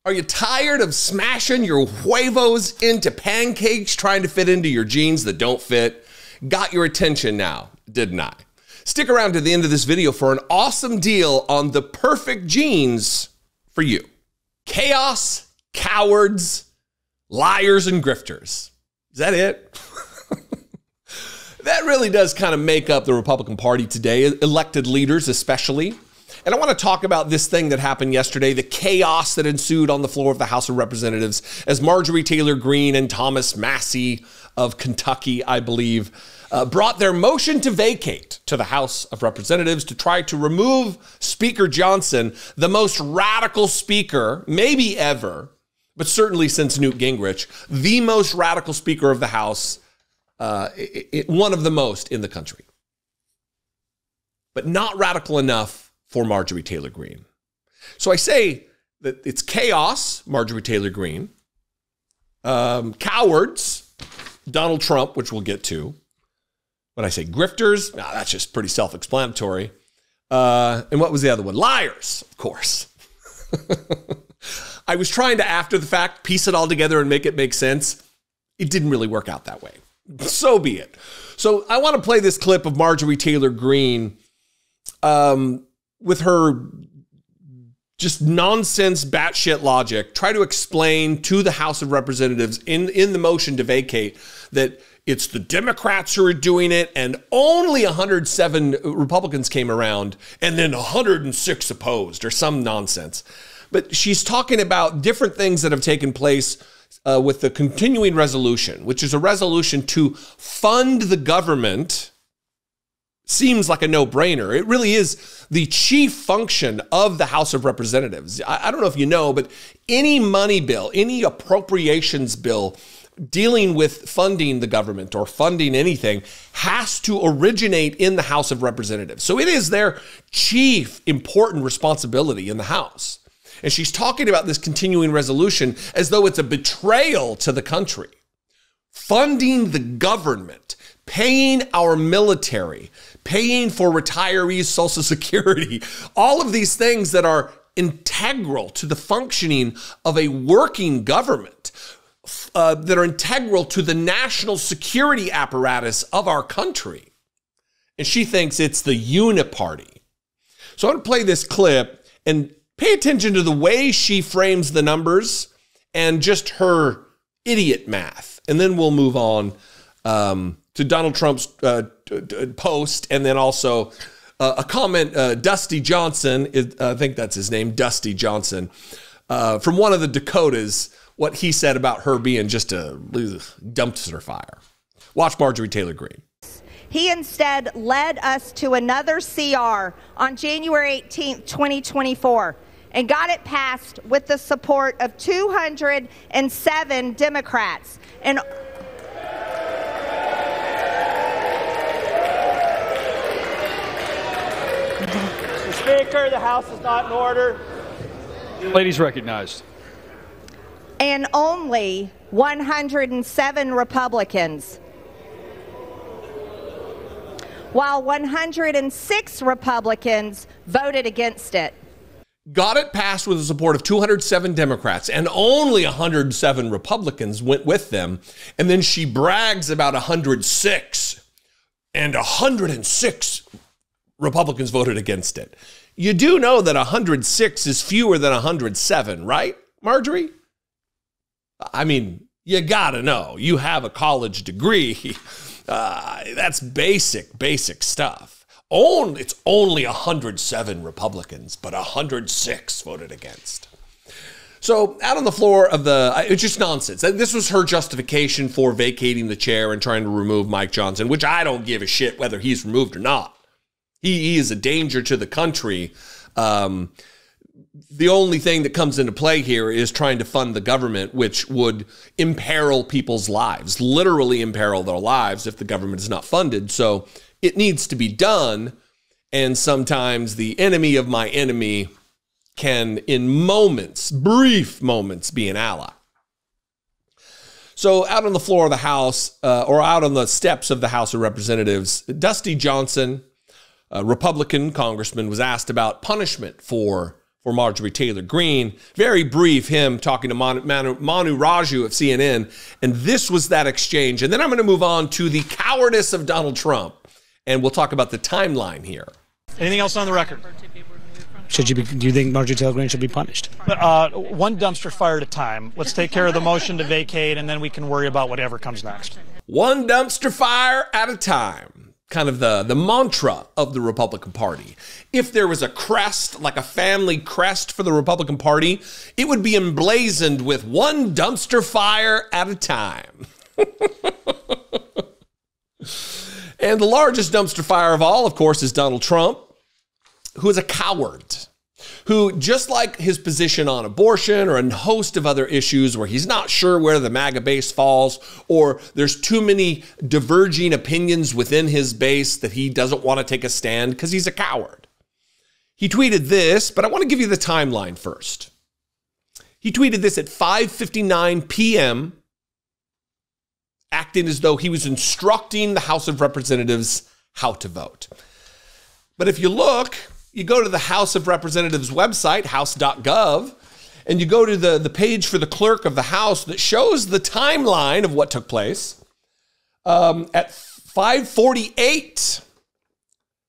Are you tired of smashing your huevos into pancakes trying to fit into your jeans that don't fit? Got your attention now, didn't I? Stick around to the end of this video for an awesome deal on the perfect jeans for you. Chaos, cowards, liars, and grifters. Is that it? That really does kind of make up the Republican Party today, elected leaders especially. And I want to talk about this thing that happened yesterday, the chaos that ensued on the floor of the House of Representatives as Marjorie Taylor Greene and Thomas Massie of Kentucky, I believe, brought their motion to vacate to the House of Representatives to try to remove Speaker Johnson, the most radical speaker, maybe ever, but certainly since Newt Gingrich, the most radical speaker of the House, one of the most in the country. But not radical enough for Marjorie Taylor Greene. So I say that it's chaos, Marjorie Taylor Greene, cowards, Donald Trump, which we'll get to. When I say grifters, that's just pretty self-explanatory. And what was the other one? Liars, of course. I was trying to, after the fact, piece it all together and make it make sense. It didn't really work out that way. So be it. So I want to play this clip of Marjorie Taylor Greene with her just nonsense, batshit logic, try to explain to the House of Representatives in the motion to vacate that it's the Democrats who are doing it and only 107 Republicans came around and then 106 opposed or some nonsense. But she's talking about different things that have taken place with the continuing resolution, which is a resolution to fund the government. Seems like a no-brainer. It really is the chief function of the House of Representatives. I don't know if you know, but any money bill, any appropriations bill dealing with funding the government or funding anything has to originate in the House of Representatives. So it is their chief important responsibility in the House. And she's talking about this continuing resolution as though it's a betrayal to the country. Funding the government, paying our military, paying for retirees' Social Security, all of these things that are integral to the functioning of a working government, that are integral to the national security apparatus of our country. And she thinks it's the uniparty. So I'm going to play this clip and pay attention to the way she frames the numbers and just her idiot math. And then we'll move on to Donald Trump's post, and then also a comment, Dusty Johnson, I think that's his name, Dusty Johnson, from one of the Dakotas, what he said about her being just a dumpster fire. Watch Marjorie Taylor Greene. He instead led us to another CR on January 18th, 2024, and got it passed with the support of 207 Democrats. And Mr. Speaker, the House is not in order. Ladies recognized. And only 107 Republicans, while 106 Republicans voted against it. Got it passed with the support of 207 Democrats, and only 107 Republicans went with them. And then she brags about 106, and 106 Republicans voted against it. You do know that 106 is fewer than 107, right, Marjorie? I mean, you gotta know. You have a college degree. That's basic stuff. It's only 107 Republicans, but 106 voted against. So out on the floor of it's just nonsense. This was her justification for vacating the chair and trying to remove Mike Johnson, which I don't give a shit whether he's removed or not. He is a danger to the country. The only thing that comes into play here is trying to fund the government, which would imperil people's lives, literally imperil their lives if the government is not funded. So it needs to be done. And sometimes the enemy of my enemy can, in moments, brief moments, be an ally. So out on the floor of the House, or out on the steps of the House of Representatives, Dusty Johnson, a Republican congressman, was asked about punishment for for Marjorie Taylor Greene. Very brief, him talking to Manu Raju of CNN. And this was that exchange. And then I'm going to move on to the cowardice of Donald Trump. And we'll talk about the timeline here. Anything else on the record? Do you think Marjorie Taylor Greene should be punished? One dumpster fire at a time. Let's take care of the motion to vacate, and then we can worry about whatever comes next. One dumpster fire at a time. Kind of the mantra of the Republican Party. If there was a crest, like a family crest for the Republican Party, it would be emblazoned with one dumpster fire at a time. And the largest dumpster fire of all, of course, is Donald Trump, who is a coward, who, just like his position on abortion or a host of other issues where he's not sure where the MAGA base falls, or there's too many diverging opinions within his base that he doesn't want to take a stand because he's a coward. He tweeted this, but I want to give you the timeline first. He tweeted this at 5:59 p.m., acting as though he was instructing the House of Representatives how to vote. But if you look, you go to the House of Representatives website, house.gov, and you go to the page for the clerk of the House that shows the timeline of what took place. At 5:48,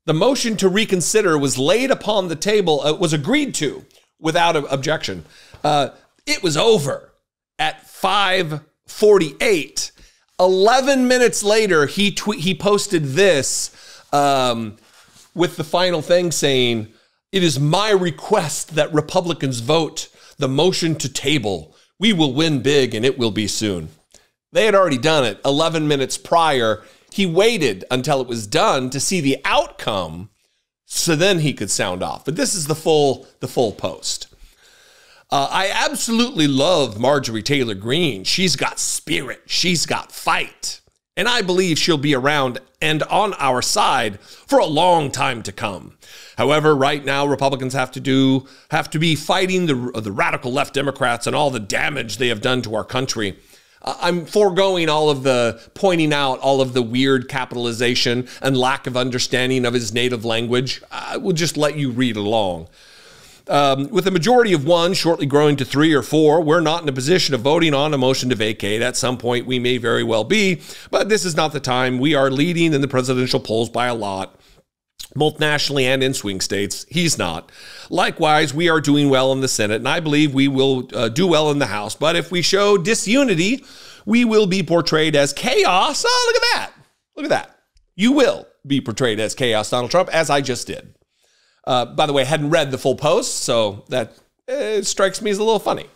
the motion to reconsider was laid upon the table, was agreed to without objection. It was over at 5:48. 11 minutes later, he posted this with the final thing saying, "It is my request that Republicans vote the motion to table. We will win big and it will be soon." They had already done it 11 minutes prior. He waited until it was done to see the outcome so then he could sound off. But this is the full post. I absolutely love Marjorie Taylor Greene. She's got spirit. She's got fight. And I believe she'll be around and on our side for a long time to come. However, right now, Republicans have to be fighting the radical left Democrats and all the damage they have done to our country. I'm foregoing all of the pointing out all of the weird capitalization and lack of understanding of his native language. I will just let you read along. With a majority of 1 shortly growing to 3 or 4, we're not in a position of voting on a motion to vacate. At some point, we may very well be, but this is not the time. We are leading in the presidential polls by a lot, both nationally and in swing states. He's not. Likewise, we are doing well in the Senate, and I believe we will do well in the House. But if we show disunity, we will be portrayed as chaos. Oh, look at that. Look at that. You will be portrayed as chaos, Donald Trump, as I just did. By the way, I hadn't read the full post, so that strikes me as a little funny.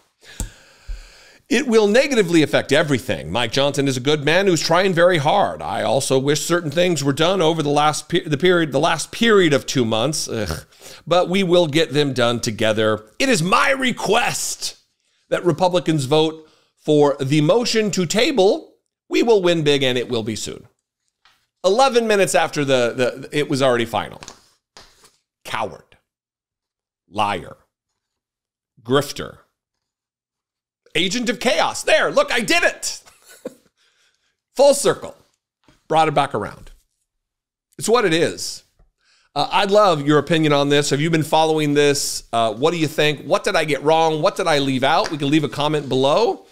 It will negatively affect everything. Mike Johnson is a good man who's trying very hard. I also wish certain things were done over the last period of 2 months, but we will get them done together. It is my request that Republicans vote for the motion to table. We will win big, and it will be soon. 11 minutes after it was already final. Coward, liar, grifter, agent of chaos. There, look, I did it. Full circle. Brought it back around. It's what it is. I'd love your opinion on this. Have you been following this? What do you think? What did I get wrong? What did I leave out? We can leave a comment below.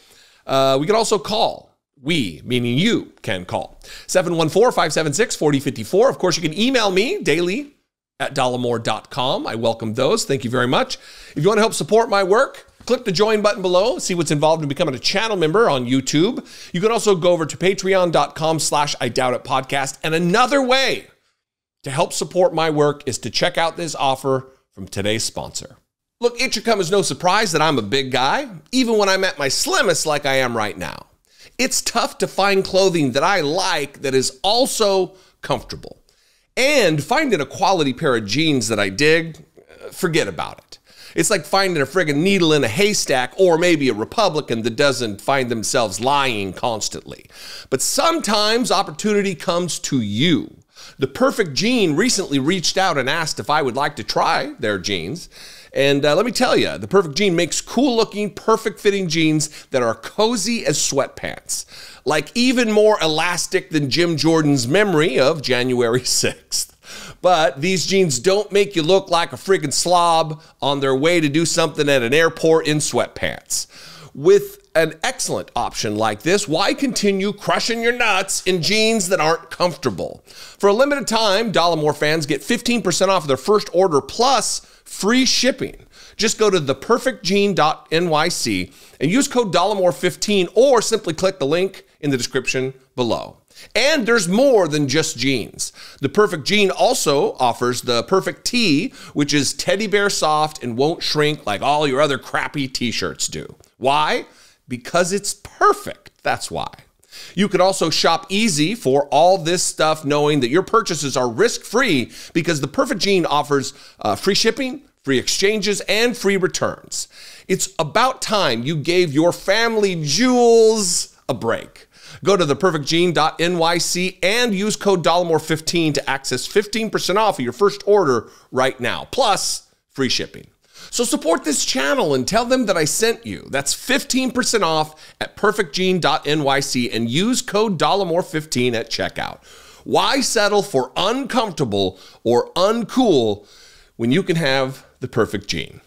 We can also call. We, meaning you, can call. 714-576-4054. Of course, you can email me daily at Dollemore.com. I welcome those. Thank you very much. If you want to help support my work, click the join button below. See what's involved in becoming a channel member on YouTube. You can also go over to patreon.com/IDoubtItPodcast. And another way to help support my work is to check out this offer from today's sponsor. Look, it should come as no surprise that I'm a big guy, even when I'm at my slimmest like I am right now. It's tough to find clothing that I like that is also comfortable. And finding a quality pair of jeans that I dig, forget about it. It's like finding a friggin' needle in a haystack, or maybe a Republican that doesn't find themselves lying constantly. But sometimes opportunity comes to you. The Perfect Jean recently reached out and asked if I would like to try their jeans. And let me tell you, the Perfect Jean makes cool-looking, perfect-fitting jeans that are cozy as sweatpants. Like even more elastic than Jim Jordan's memory of January 6th. But these jeans don't make you look like a freaking slob on their way to do something at an airport in sweatpants. With an excellent option like this, why continue crushing your nuts in jeans that aren't comfortable? For a limited time, Dollemore fans get 15% off their first order plus free shipping. Just go to theperfectjean.nyc and use code Dollemore15 or simply click the link in the description below. And there's more than just jeans. The Perfect Jean also offers the Perfect Tee, which is teddy bear soft and won't shrink like all your other crappy t-shirts do. Why? Because it's perfect. That's why. You could also shop easy for all this stuff knowing that your purchases are risk-free because the Perfect Jean offers free shipping, free exchanges, and free returns. It's about time you gave your family jewels a break. Go to theperfectjean.nyc and use code Dollemore15 to access 15% off of your first order right now, plus free shipping. So support this channel and tell them that I sent you. That's 15% off at perfectjean.nyc and use code Dollemore15 at checkout. Why settle for uncomfortable or uncool when you can have the perfect jean?